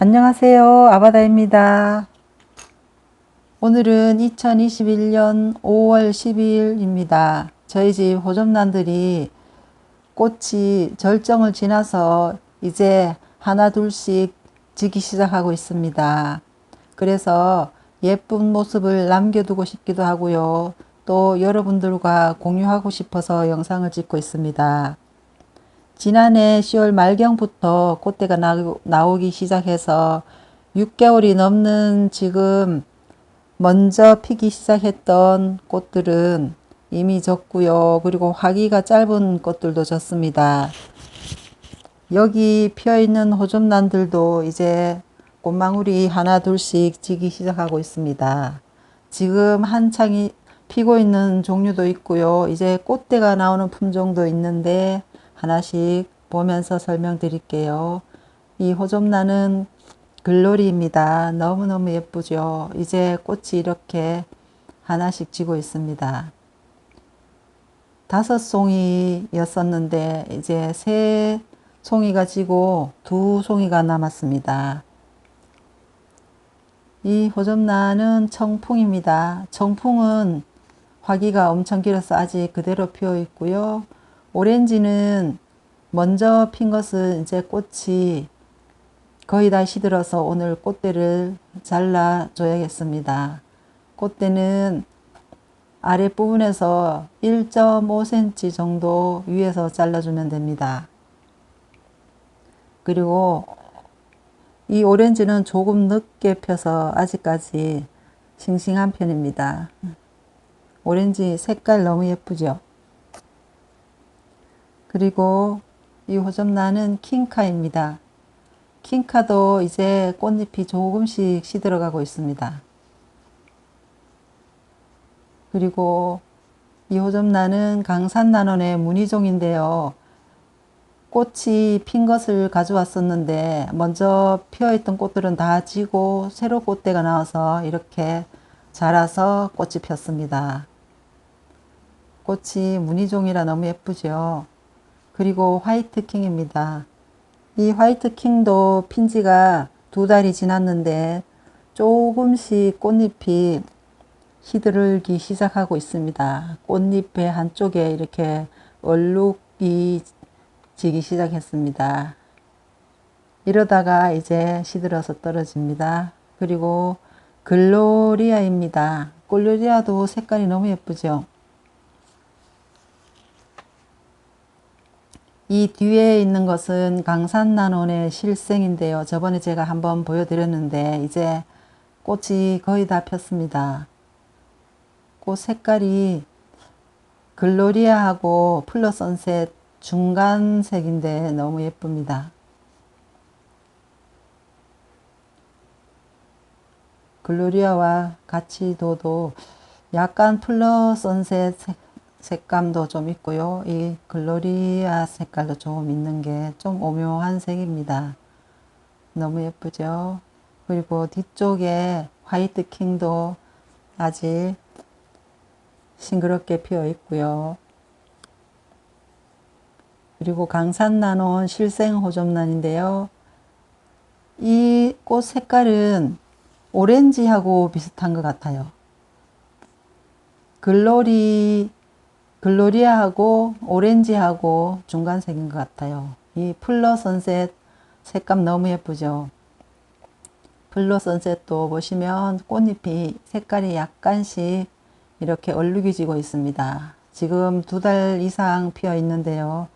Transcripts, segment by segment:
안녕하세요. 아바다입니다. 오늘은 2021년 5월 12일입니다. 저희 집 호접란들이 꽃이 절정을 지나서 이제 하나 둘씩 지기 시작하고 있습니다. 그래서 예쁜 모습을 남겨두고 싶기도 하고요. 또 여러분들과 공유하고 싶어서 영상을 찍고 있습니다. 지난해 10월 말경부터 꽃대가 나오기 시작해서 6개월이 넘는 지금 먼저 피기 시작했던 꽃들은 이미 졌고요. 그리고 화기가 짧은 꽃들도 졌습니다. 여기 피어있는 호접란들도 이제 꽃망울이 하나 둘씩 지기 시작하고 있습니다. 지금 한창 피고 있는 종류도 있고요. 이제 꽃대가 나오는 품종도 있는데 하나씩 보면서 설명드릴게요. 이 호접란은 글로리입니다. 너무너무 예쁘죠. 이제 꽃이 이렇게 하나씩 지고 있습니다. 5송이였었는데 이제 3송이가 지고 2송이가 남았습니다. 이 호접란은 청풍입니다. 청풍은 화기가 엄청 길어서 아직 그대로 피어 있고요. 오렌지는 먼저 핀 것은 이제 꽃이 거의 다 시들어서 오늘 꽃대를 잘라 줘야겠습니다. 꽃대는 아랫부분에서 1.5cm 정도 위에서 잘라주면 됩니다. 그리고 이 오렌지는 조금 늦게 펴서 아직까지 싱싱한 편입니다. 오렌지 색깔 너무 예쁘죠? 그리고 이 호접란은 킹카입니다. 킹카도 이제 꽃잎이 조금씩 시들어가고 있습니다. 그리고 이 호접란은 강산난원의 무늬종인데요. 꽃이 핀 것을 가져왔었는데 먼저 피어있던 꽃들은 다 지고 새로 꽃대가 나와서 이렇게 자라서 꽃이 폈습니다. 꽃이 무늬종이라 너무 예쁘죠. 그리고 화이트킹입니다. 이 화이트킹도 핀 지가 2달이 지났는데 조금씩 꽃잎이 시들기 시작하고 있습니다. 꽃잎의 한쪽에 이렇게 얼룩이 지기 시작했습니다. 이러다가 이제 시들어서 떨어집니다. 그리고 글로리아입니다. 글로리아도 색깔이 너무 예쁘죠. 이 뒤에 있는 것은 강산난원의 실생인데요. 저번에 제가 한번 보여드렸는데 이제 꽃이 거의 다 폈습니다. 꽃 색깔이 글로리아하고 플러 선셋 중간색인데 너무 예쁩니다. 글로리아와 같이 둬도 약간 플러 선셋 색감도 좀 있고요. 이 글로리아 색깔도 좀 있는 게 좀 오묘한 색입니다. 너무 예쁘죠? 그리고 뒤쪽에 화이트 킹도 아직 싱그럽게 피어 있고요. 그리고 강산난원 실생 호접란인데요. 이 꽃 색깔은 오렌지하고 비슷한 것 같아요. 글로리아하고 오렌지하고 중간색인 것 같아요. 이 플러 선셋 색감 너무 예쁘죠. 플러 선셋도 보시면 꽃잎이 색깔이 약간씩 이렇게 얼룩이 지고 있습니다. 지금 2달 이상 피어 있는데요.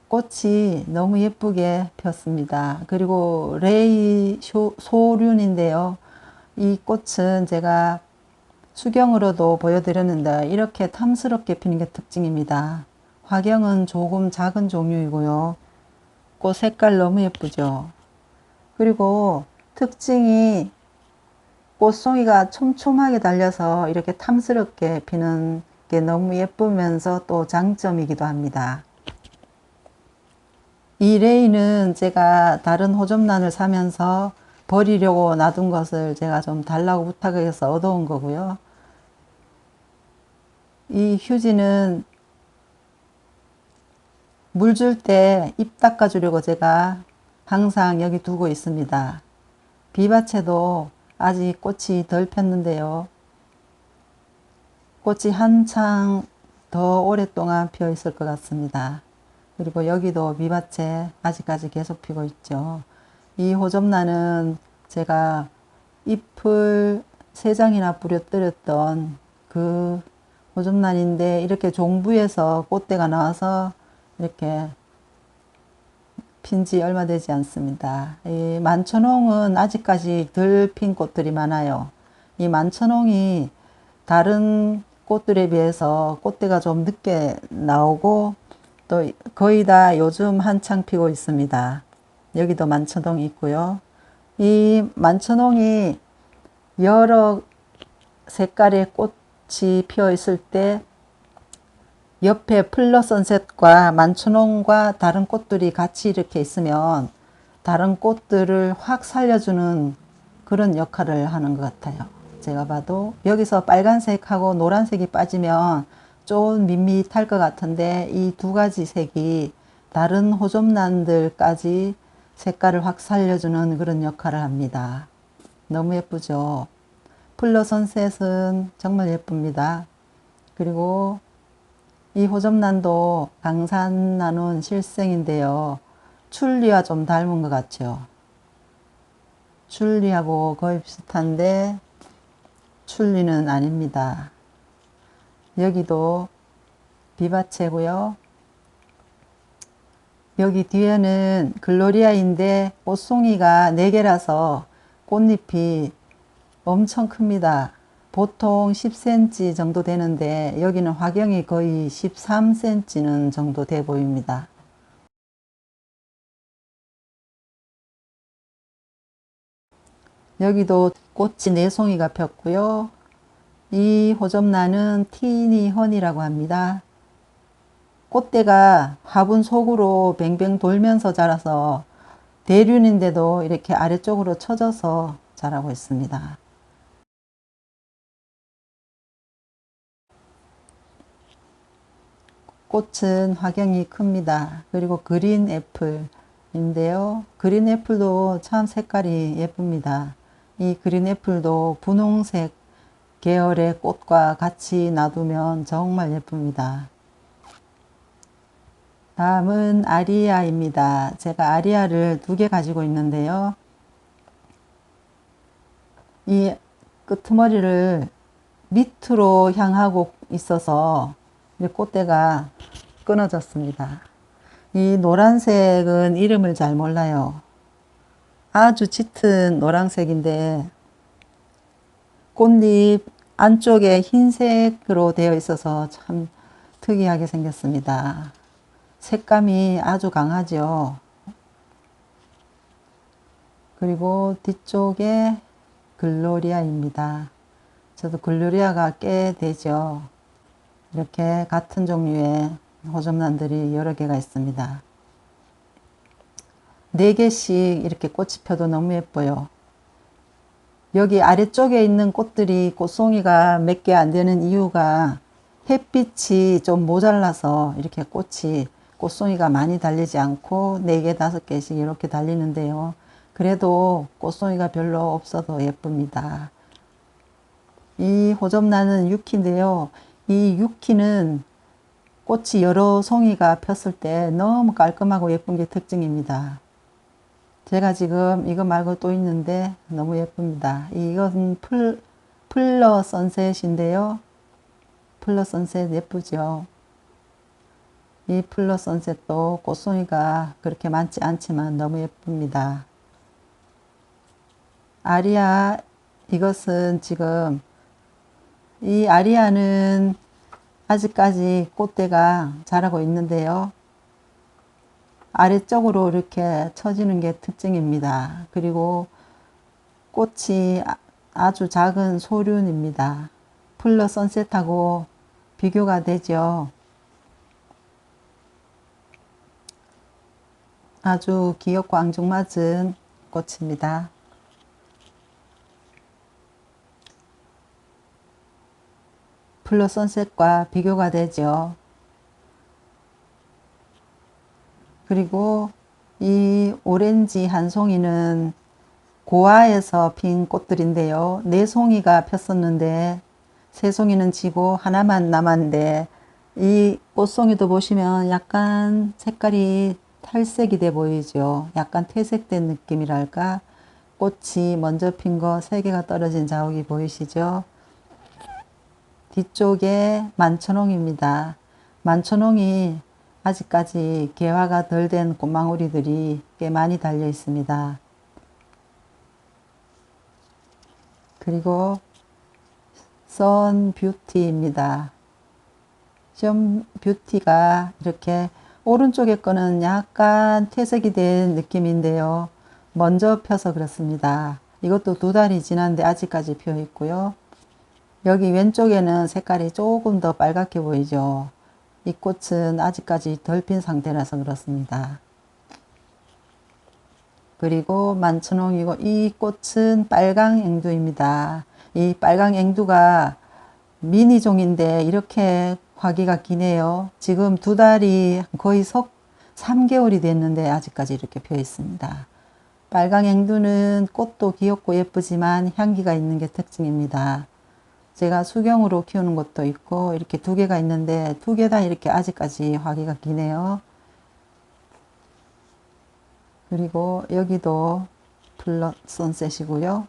꽃이 너무 예쁘게 폈습니다. 그리고 레이 소륜인데요. 이 꽃은 제가 수경으로도 보여드렸는데 이렇게 탐스럽게 피는 게 특징입니다. 화경은 조금 작은 종류이고요. 꽃 색깔 너무 예쁘죠. 그리고 특징이 꽃송이가 촘촘하게 달려서 이렇게 탐스럽게 피는 게 너무 예쁘면서 또 장점이기도 합니다. 이 레이는 제가 다른 호접란을 사면서 버리려고 놔둔 것을 제가 좀 달라고 부탁해서 얻어온 거고요. 이 휴지는 물 줄 때 입 닦아주려고 제가 항상 여기 두고 있습니다. 비바체도 아직 꽃이 덜 폈는데요. 꽃이 한창 더 오랫동안 피어 있을 것 같습니다. 그리고 여기도 비바체 아직까지 계속 피고 있죠. 이 호접란은 제가 잎을 3장이나 뿌려뜨렸던 그 호접란인데 이렇게 종부에서 꽃대가 나와서 이렇게 핀지 얼마 되지 않습니다. 이 만천홍은 아직까지 덜 핀 꽃들이 많아요. 이 만천홍이 다른 꽃들에 비해서 꽃대가 좀 늦게 나오고 또 거의 다 요즘 한창 피고 있습니다. 여기도 만천홍이 있고요. 이 만천홍이 여러 색깔의 꽃이 피어 있을 때 옆에 플러 선셋과 만천홍과 다른 꽃들이 같이 이렇게 있으면 다른 꽃들을 확 살려주는 그런 역할을 하는 것 같아요. 제가 봐도 여기서 빨간색하고 노란색이 빠지면 좀 밋밋할 것 같은데 이 두 가지 색이 다른 호접란들까지 색깔을 확 살려주는 그런 역할을 합니다. 너무 예쁘죠? 플러 선셋은 정말 예쁩니다. 그리고 이 호접란도 강산 나눈 실생인데요. 출리와 좀 닮은 것 같죠. 출리하고 거의 비슷한데 출리는 아닙니다. 여기도 비바체고요. 여기 뒤에는 글로리아인데 꽃송이가 4개라서 꽃잎이 엄청 큽니다. 보통 10cm 정도 되는데 여기는 화경이 거의 13cm는 정도 돼 보입니다. 여기도 꽃이 4송이가 폈고요. 이 호접란은 티니 허니라고 합니다. 꽃대가 화분 속으로 뱅뱅 돌면서 자라서 대륜인데도 이렇게 아래쪽으로 처져서 자라고 있습니다. 꽃은 화경이 큽니다. 그리고 그린 애플인데요. 그린 애플도 참 색깔이 예쁩니다. 이 그린 애플도 분홍색 계열의 꽃과 같이 놔두면 정말 예쁩니다. 다음은 아리아입니다. 제가 아리아를 2개 가지고 있는데요. 이 끄트머리를 밑으로 향하고 있어서 꽃대가 끊어졌습니다. 이 노란색은 이름을 잘 몰라요. 아주 짙은 노란색인데 꽃잎 안쪽에 흰색으로 되어 있어서 참 특이하게 생겼습니다. 색감이 아주 강하죠. 그리고 뒤쪽에 글로리아입니다. 저도 글로리아가 꽤 되죠. 이렇게 같은 종류의 호접란들이 여러 개가 있습니다. 4개씩 이렇게 꽃이 펴도 너무 예뻐요. 여기 아래쪽에 있는 꽃들이 꽃송이가 몇 개 안 되는 이유가 햇빛이 좀 모자라서 이렇게 꽃송이가 많이 달리지 않고 4개, 5개씩 이렇게 달리는데요. 그래도 꽃송이가 별로 없어도 예쁩니다. 이 호접란은 유키인데요. 이 유키는 꽃이 여러 송이가 폈을 때 너무 깔끔하고 예쁜 게 특징입니다. 제가 지금 이거 말고 또 있는데 너무 예쁩니다. 이건 플러 선셋인데요. 플러 선셋 예쁘죠? 이 플러 선셋도 꽃송이가 그렇게 많지 않지만 너무 예쁩니다. 아리아, 이것은 지금 이 아리아는 아직까지 꽃대가 자라고 있는데요. 아래쪽으로 이렇게 처지는 게 특징입니다. 그리고 꽃이 아주 작은 소륜입니다. 플러 선셋하고 비교가 되죠. 아주 귀엽고 앙증맞은 꽃입니다. 플러 선셋과 비교가 되죠. 그리고 이 오렌지 한 송이는 고아에서 핀 꽃들인데요. 네 송이가 폈었는데 세 송이는 지고 하나만 남았는데, 이 꽃송이도 보시면 약간 색깔이 탈색이 돼 보이죠. 약간 퇴색된 느낌이랄까. 꽃이 먼저 핀 거 세 개가 떨어진 자국이 보이시죠. 뒤쪽에 만천홍입니다. 만천홍이 아직까지 개화가 덜 된 꽃망울이들이 꽤 많이 달려 있습니다. 그리고 선 뷰티입니다. 션 뷰티가 이렇게 오른쪽에 거는 약간 퇴색이 된 느낌인데요. 먼저 펴서 그렇습니다. 이것도 두 달이 지났는데 아직까지 피어 있고요. 여기 왼쪽에는 색깔이 조금 더 빨갛게 보이죠. 이 꽃은 아직까지 덜 핀 상태라서 그렇습니다. 그리고 만천홍이고, 이 꽃은 빨강 앵두입니다. 이 빨강 앵두가 미니종인데 이렇게 화기가 기네요. 지금 두 달이 거의 3개월이 됐는데 아직까지 이렇게 피어 있습니다. 빨강 앵두는 꽃도 귀엽고 예쁘지만 향기가 있는 게 특징입니다. 제가 수경으로 키우는 것도 있고 이렇게 두 개가 있는데 두 개 다 이렇게 아직까지 화기가 기네요. 그리고 여기도 플러 선셋이고요.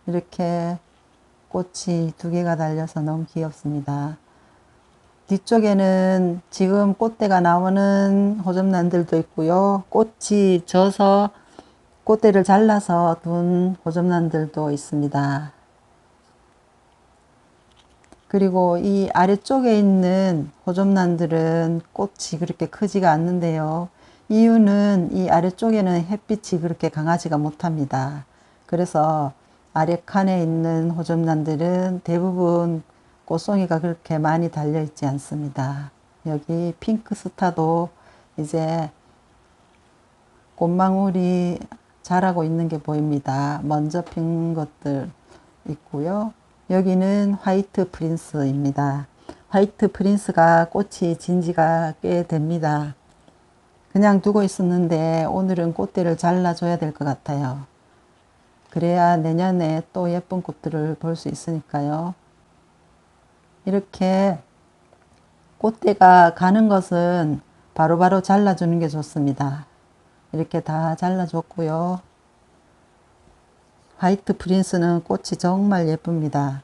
이렇게 꽃이 두 개가 달려서 너무 귀엽습니다. 뒤쪽에는 지금 꽃대가 나오는 호접란들도 있고요. 꽃이 져서 꽃대를 잘라서 둔 호접란들도 있습니다. 그리고 이 아래쪽에 있는 호접란들은 꽃이 그렇게 크지가 않는데요. 이유는 이 아래쪽에는 햇빛이 그렇게 강하지가 못합니다. 그래서 아래 칸에 있는 호접란들은 대부분 꽃송이가 그렇게 많이 달려 있지 않습니다. 여기 핑크스타도 이제 꽃망울이 자라고 있는 게 보입니다. 먼저 핀 것들 있고요. 여기는 화이트 프린스입니다. 화이트 프린스가 꽃이 진 지가 꽤 됩니다. 그냥 두고 있었는데 오늘은 꽃대를 잘라줘야 될 것 같아요. 그래야 내년에 또 예쁜 꽃들을 볼 수 있으니까요. 이렇게 꽃대가 가는 것은 바로바로 잘라주는 게 좋습니다. 이렇게 다 잘라줬고요. 화이트 프린스는 꽃이 정말 예쁩니다.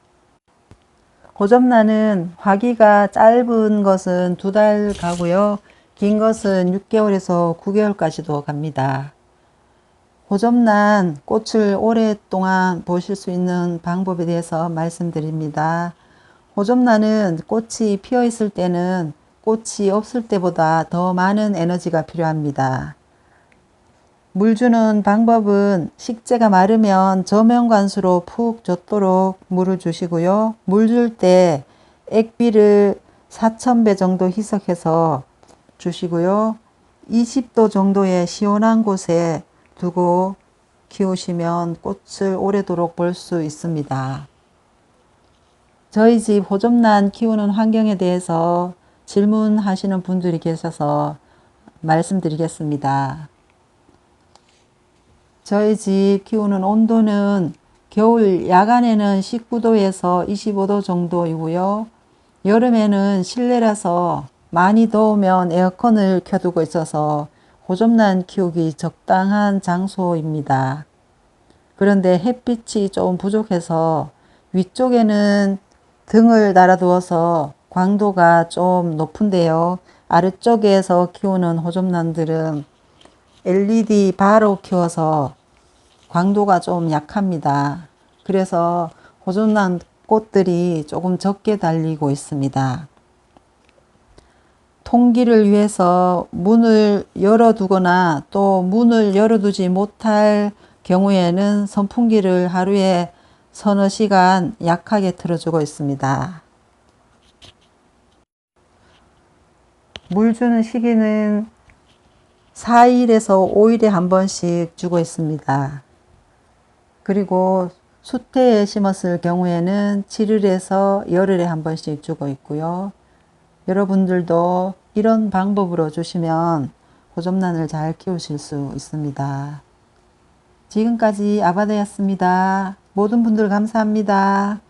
호접란은 화기가 짧은 것은 2달 가고요. 긴 것은 6개월에서 9개월까지도 갑니다. 호접란 꽃을 오랫동안 보실 수 있는 방법에 대해서 말씀드립니다. 호접란은 꽃이 피어 있을 때는 꽃이 없을 때보다 더 많은 에너지가 필요합니다. 물 주는 방법은 식재가 마르면 저면관수로 푹 젖도록 물을 주시고요. 물 줄 때 액비를 4000배 정도 희석해서 주시고요. 20도 정도의 시원한 곳에 두고 키우시면 꽃을 오래도록 볼 수 있습니다. 저희 집 호접란 키우는 환경에 대해서 질문하시는 분들이 계셔서 말씀드리겠습니다. 저희 집 키우는 온도는 겨울 야간에는 19도에서 25도 정도이고요. 여름에는 실내라서 많이 더우면 에어컨을 켜두고 있어서 호접란 키우기 적당한 장소입니다. 그런데 햇빛이 좀 부족해서 위쪽에는 등을 달아두어서 광도가 좀 높은데요. 아래쪽에서 키우는 호접란들은 LED 바로 키워서 광도가 좀 약합니다. 그래서 호접란 꽃들이 조금 적게 달리고 있습니다. 통기를 위해서 문을 열어두거나 또 문을 열어두지 못할 경우에는 선풍기를 하루에 서너 시간 약하게 틀어주고 있습니다. 물 주는 시기는 4일에서 5일에 한 번씩 주고 있습니다. 그리고 수태에 심었을 경우에는 7일에서 열흘에 한 번씩 주고 있고요. 여러분들도 이런 방법으로 주시면 호접란을 잘 키우실 수 있습니다. 지금까지 아바다였습니다. 모든 분들 감사합니다.